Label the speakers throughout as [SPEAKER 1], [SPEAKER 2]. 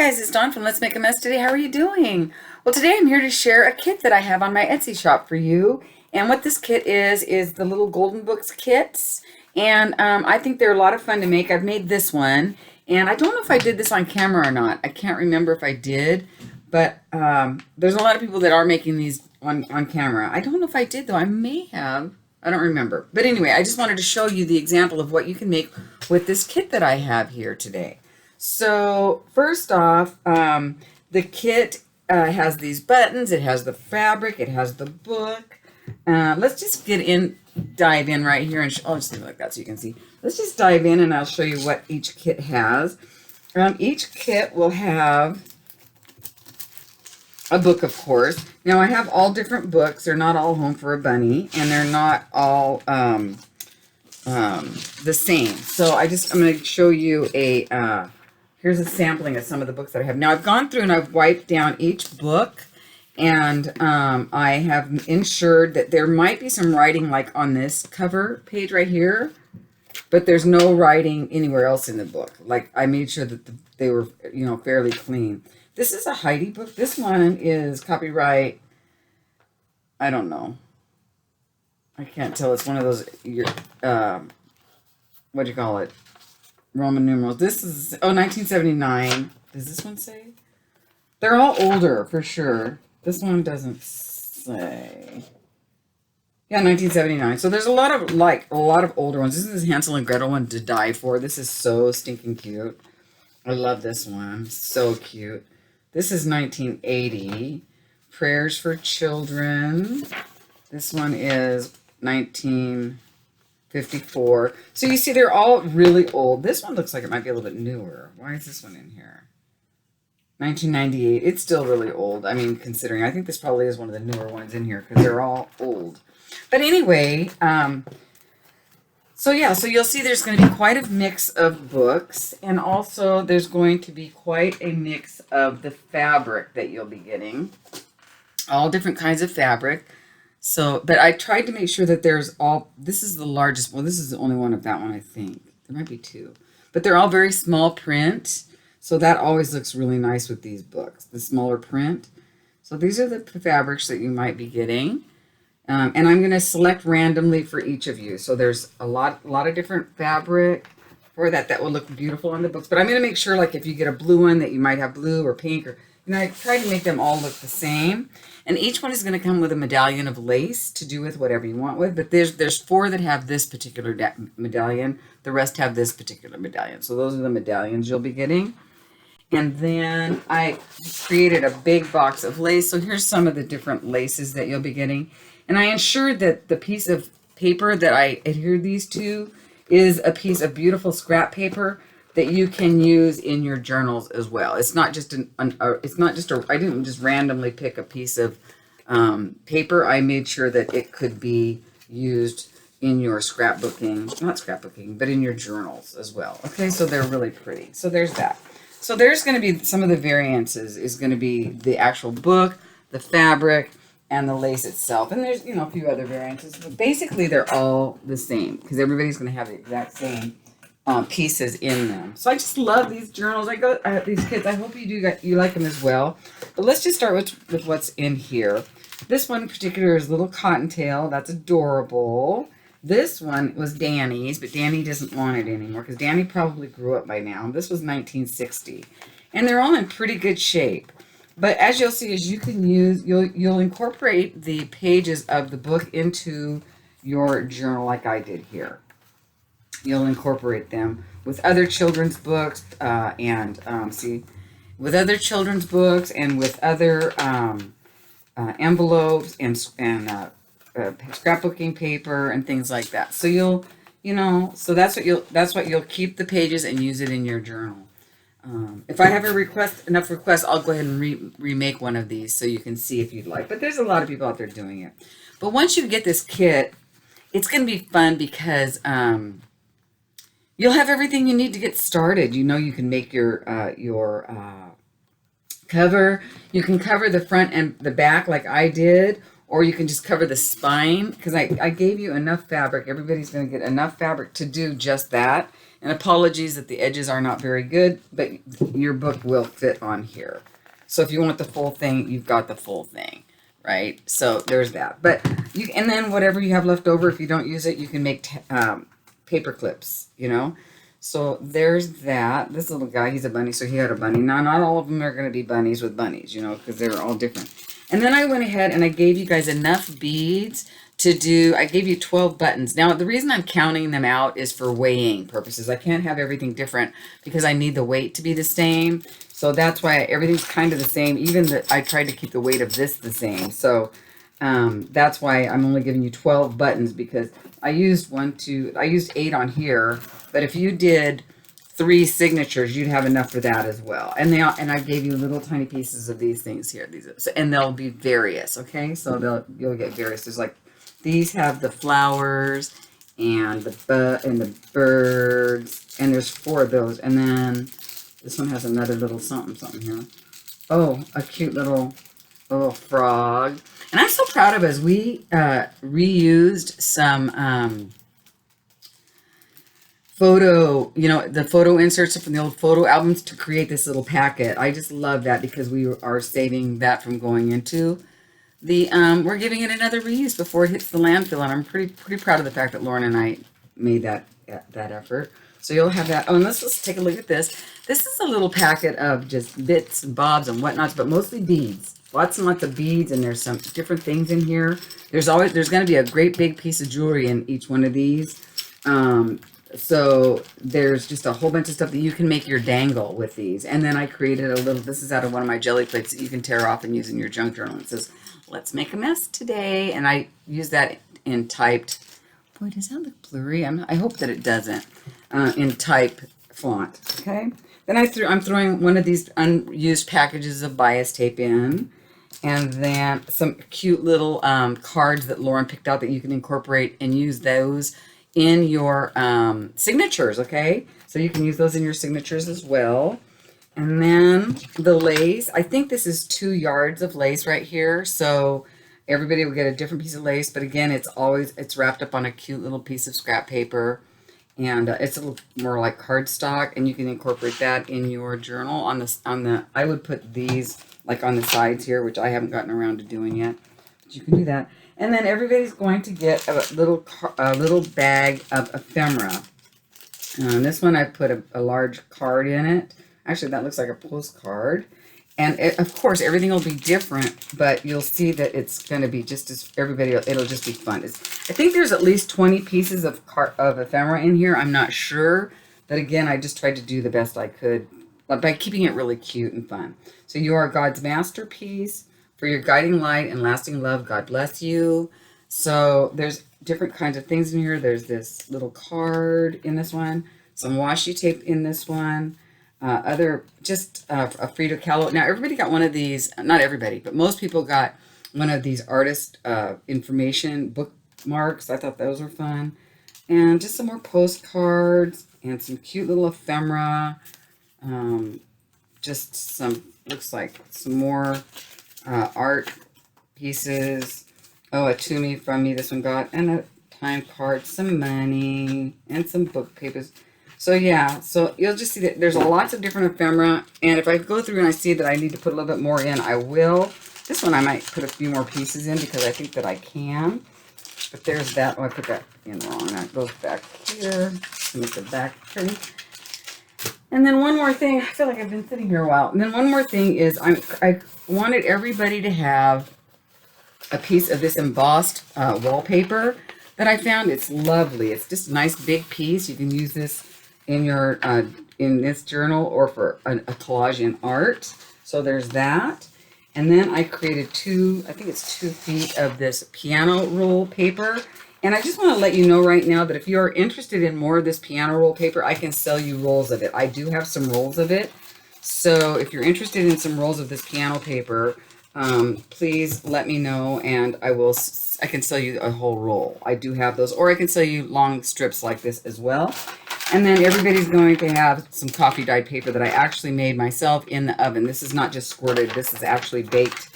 [SPEAKER 1] guys, it's Dawn from Let's Make a Mess today. How are you doing? Well, today I'm here to share a kit that I have on my Etsy shop for you. And what this kit is the little Golden Books kits. And I think they're a lot of fun to make. I've made this one. And I don't know if I did this on camera or not. I can't remember if I did. But there's a lot of people that are making these on camera. I don't know if I did, though. I may have. I don't remember. But anyway, I just wanted to show you the example of what you can make with this kit that I have here today. So first off, the kit has these buttons, it has the fabric, it has the book. Let's just dive in right here, and I'll just leave it like that so you can see. Let's just dive in and I'll show you what each kit has. Each kit will have a book, of course. Now I have all different books. They're not all Home for a Bunny, and they're not all the same. So I'm going to show you here's a sampling of some of the books that I have. Now I've gone through and I've wiped down each book, and I have ensured that there might be some writing like on this cover page right here, but there's no writing anywhere else in the book. Like I made sure that they were, fairly clean. This is a Heidi book. This one is copyright, I don't know. I can't tell. It's one of those, what do you call it? Roman numerals. This is, 1979. Does this one say? They're all older, for sure. This one doesn't say. Yeah, 1979. So there's a lot of older ones. This is Hansel and Gretel one to die for. This is so stinking cute. I love this one. So cute. This is 1980. Prayers for Children. This one is 1954. So you see, they're all really old. This one looks like it might be a little bit newer. Why is this one in here? 1998. It's still really old. I mean, considering, I think this probably is one of the newer ones in here because they're all old. But anyway, so you'll see there's going to be quite a mix of books, and also there's going to be quite a mix of the fabric that you'll be getting. All different kinds of fabric. So, but I tried to make sure that this is the largest, well, this is the only one of that one, I think. There might be two. But they're all very small print, so that always looks really nice with these books, the smaller print. So these are the fabrics that you might be getting. And I'm going to select randomly for each of you. So there's a lot of different fabric for that will look beautiful on the books. But I'm going to make sure, like, if you get a blue one, that you might have blue or pink, or, I tried to make them all look the same. And each one is going to come with a medallion of lace to do with whatever you want with. But there's 4 that have this particular medallion. The rest have this particular medallion. So those are the medallions you'll be getting. And then I created a big box of lace. So here's some of the different laces that you'll be getting. And I ensured that the piece of paper that I adhere these to is a piece of beautiful scrap paper that you can use in your journals as well. It's not just I didn't just randomly pick a piece of paper. I made sure that it could be used in your scrapbooking, not scrapbooking, but in your journals as well. Okay, so they're really pretty. So there's that. So there's going to be some of the variances is going to be the actual book, the fabric, and the lace itself. And there's, a few other variances, but basically they're all the same because everybody's going to have the exact same pieces in them. So I just love these journals. These kits. I hope you like them as well. But let's just start with what's in here. This one in particular is Little Cottontail. That's adorable. This one was Danny's, but Danny doesn't want it anymore because Danny probably grew up by now. This was 1960. And they're all in pretty good shape. But as you'll see, you can you'll incorporate the pages of the book into your journal like I did here. You'll incorporate them with other children's books with other children's books and with other envelopes and scrapbooking paper and things like that. So that's what you'll keep the pages and use it in your journal. If I have enough requests, I'll go ahead and remake one of these so you can see if you'd like. But there's a lot of people out there doing it. But once you get this kit, it's going to be fun because you'll have everything you need to get started. You can make your cover. You can cover the front and the back like I did, or you can just cover the spine, because I gave you enough fabric. Everybody's going to get enough fabric to do just that. And apologies that the edges are not very good, but your book will fit on here. So if you want the full thing, you've got the full thing, right? So there's that. But you, and then whatever you have left over, if you don't use it, you can make paper clips, you know. So there's that. This little guy, he's a bunny, so he had a bunny. Now, not all of them are going to be bunnies with bunnies, you know, because they're all different. And then I went ahead and I gave you guys enough beads to do, I gave you 12 buttons. Now, the reason I'm counting them out is for weighing purposes. I can't have everything different because I need the weight to be the same. So that's why everything's kind of the same. Even that I tried to keep the weight of this the same. So that's why I'm only giving you 12 buttons, because I used I used 8 on here. But if you did 3 signatures, you'd have enough for that as well. And I gave you little tiny pieces of these things here. And they'll be various, okay? So you'll get various. There's like, these have the flowers and the birds, and there's 4 of those. And then this one has another little something here. Oh, a cute little frog. And I'm so proud of us. We reused some photo, you know, the photo inserts from the old photo albums to create this little packet. I just love that because we are saving that from going into the, we're giving it another reuse before it hits the landfill. And I'm pretty proud of the fact that Lauren and I made that effort. So you'll have that. Oh, and let's take a look at this. This is a little packet of just bits and bobs and whatnots, but mostly beads. Lots and lots of beads, and there's some different things in here. There's going to be a great big piece of jewelry in each one of these. So there's just a whole bunch of stuff that you can make your dangle with these. And then I created a little, this is out of one of my jelly plates that you can tear off and use in your junk journal. It says, let's make a mess today. And I use that in typed, boy, does that look blurry? I hope that it doesn't, in type font, okay? Then I'm throwing one of these unused packages of bias tape in. And then some cute little cards that Lauren picked out that you can incorporate and use those in your signatures, okay? So you can use those in your signatures as well. And then the lace, I think this is 2 yards of lace right here. So everybody will get a different piece of lace, but again, it's wrapped up on a cute little piece of scrap paper. And it's a little more like cardstock, and you can incorporate that in your journal. I would put these like on the sides here, which I haven't gotten around to doing yet. But you can do that. And then everybody's going to get a little bag of ephemera. This one I put a large card in it. Actually, that looks like a postcard. And of course, everything will be different, but you'll see that it's going to be just as it'll just be fun. I think there's at least 20 pieces of ephemera in here. I'm not sure. But again, I just tried to do the best I could by keeping it really cute and fun. So you are God's masterpiece. For your guiding light and lasting love, God bless you. So there's different kinds of things in here. There's this little card in this one. Some washi tape in this one. A Frida Kahlo. Now, everybody got one of these. Not everybody, but most people got one of these artist information bookmarks. I thought those were fun. And just some more postcards and some cute little ephemera. Just some, looks like some more art pieces. Oh, a to me, from me, this one got. And a time card, some money, and some book papers. So yeah, so you'll just see that there's lots of different ephemera, and if I go through and I see that I need to put a little bit more in, I will. This one I might put a few more pieces in because I think that I can. But there's that. Oh, I put that in wrong. That goes back here. Make the back pretty. And then one more thing. I feel like I've been sitting here a while. And then one more thing is I wanted everybody to have a piece of this embossed wallpaper that I found. It's lovely. It's just a nice big piece. You can use this in your in this journal or for a collage in art. So there's that. And then I created I think it's 2 feet of this piano roll paper. And I just want to let you know right now that if you're interested in more of this piano roll paper, I can sell you rolls of it. I do have some rolls of it. So if you're interested in some rolls of this piano paper, please let me know, and I can sell you a whole roll. I do have those, or I can sell you long strips like this as well. And then everybody's going to have some coffee dyed paper that I actually made myself in the oven. This is not just squirted. This is actually baked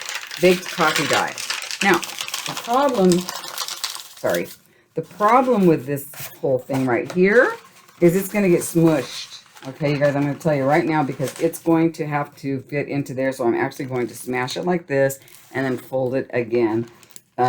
[SPEAKER 1] coffee dye. Now, The problem, sorry, the problem with this whole thing right here is it's going to get smushed. Okay, you guys, I'm going to tell you right now because it's going to have to fit into there. So I'm actually going to smash it like this and then fold it again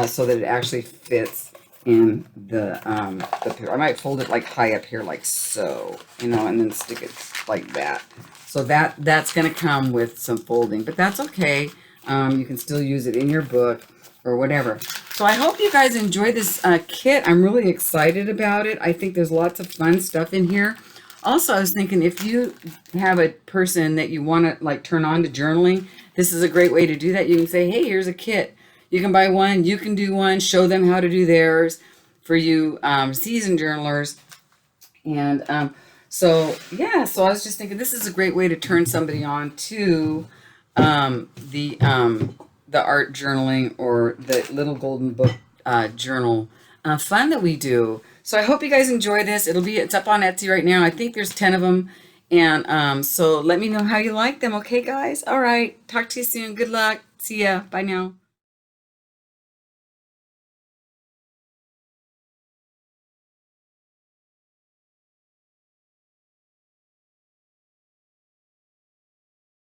[SPEAKER 1] so that it actually fits in the I might fold it like high up here like so, you know, and then stick it like that. So that's going to come with some folding, but that's okay. You can still use it in your book or whatever. So I hope you guys enjoy this kit. I'm really excited about it. I think there's lots of fun stuff in here. Also, I was thinking if you have a person that you want to like turn on to journaling, this is a great way to do that. You can say, hey, here's a kit. You can buy one, you can do one, show them how to do theirs for you seasoned journalers. And so I was just thinking this is a great way to turn somebody on to the art journaling or the little golden book journal fun that we do. So I hope you guys enjoy this. It's up on Etsy right now. I think there's 10 of them. And so let me know how you like them. Okay, guys? All right. Talk to you soon. Good luck. See ya. Bye now.